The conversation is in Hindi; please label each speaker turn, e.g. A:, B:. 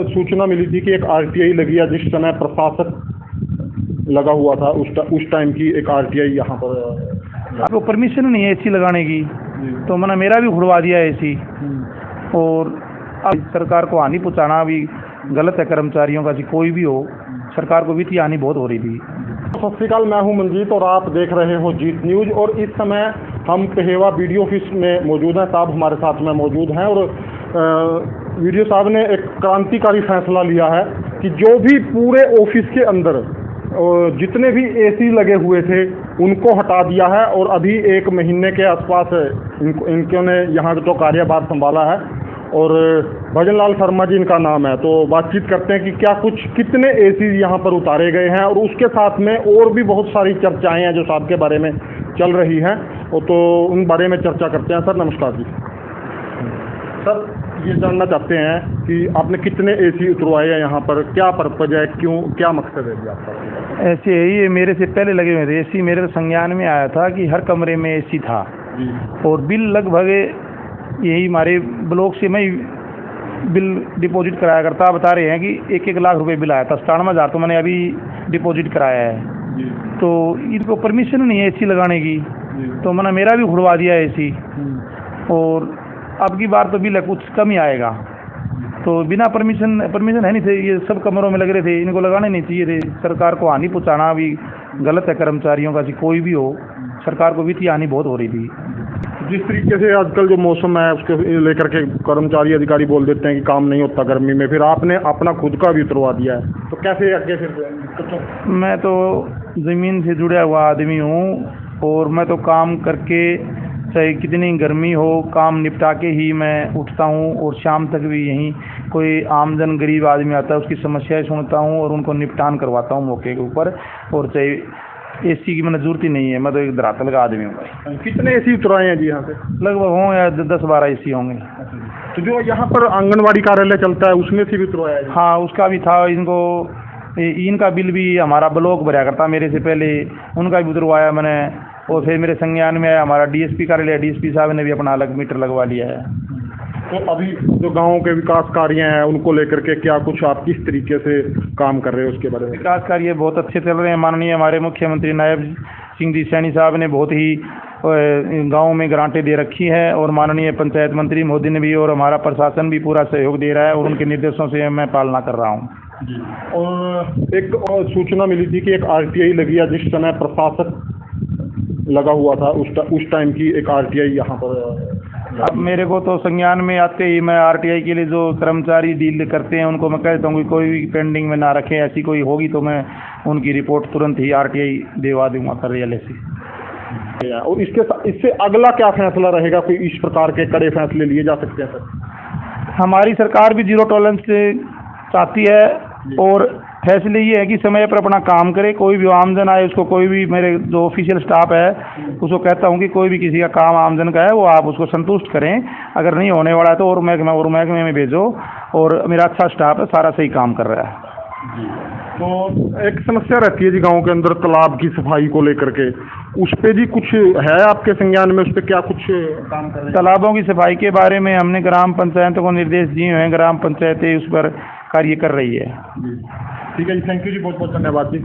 A: सूचना मिली थी कि एक आरटीआई लगी है, जिस समय प्रशासक लगा हुआ था उस टाइम की एक आरटीआई यहाँ पर
B: आपको परमिशन नहीं है एसी लगाने की, तो मैंने मेरा भी उड़वा दिया एसी। और अब सरकार को हानि पहुँचाना भी गलत है कर्मचारियों का, कोई भी हो, सरकार को वित्तीय हानि बहुत हो रही थी।
A: सत श्रीकाल, मैं हूं मंजीत और आप देख रहे हो जीत न्यूज। और इस समय हम पेहेवा वीडियो ऑफिस में मौजूद हैं। साहब हमारे साथ में मौजूद हैं और वीडियो साहब ने एक क्रांतिकारी फैसला लिया है कि जो भी पूरे ऑफिस के अंदर जितने भी एसी लगे हुए थे उनको हटा दिया है। और अभी 1 महीने के आसपास इनको ने यहाँ जो कार्यभार संभाला है और भजन लाल शर्मा जी इनका नाम है। तो बातचीत करते हैं कि कितने एसी यहाँ पर उतारे गए हैं और उसके साथ में और भी बहुत सारी चर्चाएं हैं जो साहब के बारे में चल रही हैं, और तो उन बारे में चर्चा करते हैं। सर नमस्कार जी। सर ये जानना चाहते हैं कि आपने कितने एसी उतरवाए हैं यहाँ पर, क्या पर्पज है, क्यों, क्या मकसद है जी आपका?
B: ऐसे ही मेरे से पहले लगे हुए थे एसी। मेरे संज्ञान में आया था कि हर कमरे में एसी था और बिल लगभग यही हमारे ब्लॉक से मैं बिल डिपॉजिट कराया करता। बता रहे हैं कि 1-1 लाख रुपए बिल आया था। 97,000 तो मैंने अभी डिपॉजिट कराया है। तो इनको परमिशन नहीं है एसी लगाने की, तो मैंने मेरा भी उड़वा दिया एसी। और अब की बार तो बिल कुछ कम ही आएगा। तो बिना परमिशन है नहीं थे, ये सब कमरों में लग रहे थे, इनको लगाने नहीं चाहिए थे। सरकार को हानि पहुँचाना भी गलत है कर्मचारियों का, कोई भी हो, सरकार को वित्तीय हानि बहुत हो रही थी।
A: जिस तरीके से आजकल जो मौसम है उसके लेकर के कर्मचारी अधिकारी बोल देते हैं कि काम नहीं होता गर्मी में, फिर आपने अपना खुद का भी उतरवा दिया है, तो कैसे आगे फिर?
B: मैं तो ज़मीन से जुड़ा हुआ आदमी हूँ और मैं तो काम करके, चाहे कितनी गर्मी हो, काम निपटा के ही मैं उठता हूँ। और शाम तक भी यहीं कोई आमदन गरीब आदमी आता है उसकी समस्याएं सुनता हूँ और उनको निपटान करवाता हूँ मौके के ऊपर। और चाहे एसी की मैंने जरूरत ही नहीं है, मैं तो एक धरातल का आदमी हूँ भाई।
A: कितने एसी उतराए हैं जी यहाँ पे?
B: लगभग हों या 10-12 एसी होंगे।
A: तो जो यहाँ पर आंगनवाड़ी कार्यालय चलता है उसमें से भी उतरवाया है?
B: हाँ, उसका भी था। इनका बिल भी हमारा ब्लॉक भरा करता मेरे से पहले, उनका भी उतरवाया मैंने। और फिर मेरे संज्ञान में आया हमारा डीएसपी कार्यालय, डीएसपी साहब ने भी अपना अलग मीटर लगवा लिया है।
A: तो अभी जो गाँव के विकास कार्य हैं उनको लेकर के क्या कुछ आप किस तरीके से काम कर रहे हो उसके बारे में?
B: विकास कार्य बहुत अच्छे चल रहे हैं। माननीय हमारे मुख्यमंत्री नायब सिंह जी सैनी साहब ने बहुत ही गाँव में ग्रांटें दे रखी है और माननीय पंचायत मंत्री मोदी ने भी, और हमारा प्रशासन भी पूरा सहयोग दे रहा है और उनके निर्देशों से मैं पालना कर रहा हूँ।
A: और एक और सूचना मिली थी कि एक आरटीआई लगी है, जिस समय प्रशासक लगा हुआ था उस टाइम की एक आरटीआई यहाँ पर।
B: अब मेरे को तो संज्ञान में आते ही मैं आरटीआई के लिए जो कर्मचारी डील करते हैं उनको मैं कहता हूँ कि कोई भी पेंडिंग में ना रखें। ऐसी कोई होगी तो मैं उनकी रिपोर्ट तुरंत ही आरटीआई दिलवा दूंगा कार्यालय से।
A: और इससे अगला क्या फैसला रहेगा? कोई इस प्रकार के कड़े फैसले लिए जा सकते हैं सर?
B: हमारी सरकार भी जीरो टॉलरेंस चाहती है और फैसले ये है कि समय पर अपना काम करे। कोई भी आमदन आए उसको, कोई भी मेरे जो ऑफिशियल स्टाफ है उसको कहता हूँ कि कोई भी किसी का काम आमदन का है वो आप उसको संतुष्ट करें। अगर नहीं होने वाला है तो और महकमे में भेजो। और मेरा अच्छा स्टाफ है, सारा सही काम कर रहा है।
A: तो एक समस्या रहती है जी गांव के अंदर तालाब की सफाई को लेकर के, उस पर भी कुछ है आपके संज्ञान में? उस पर क्या कुछ काम कर रहे हैं?
B: तालाबों की सफाई के बारे में हमने ग्राम पंचायतों को निर्देश दिए हैं, ग्राम पंचायतें उस पर कार्य कर रही है।
A: ठीक है जी, थैंक यू जी, बहुत बहुत धन्यवाद जी।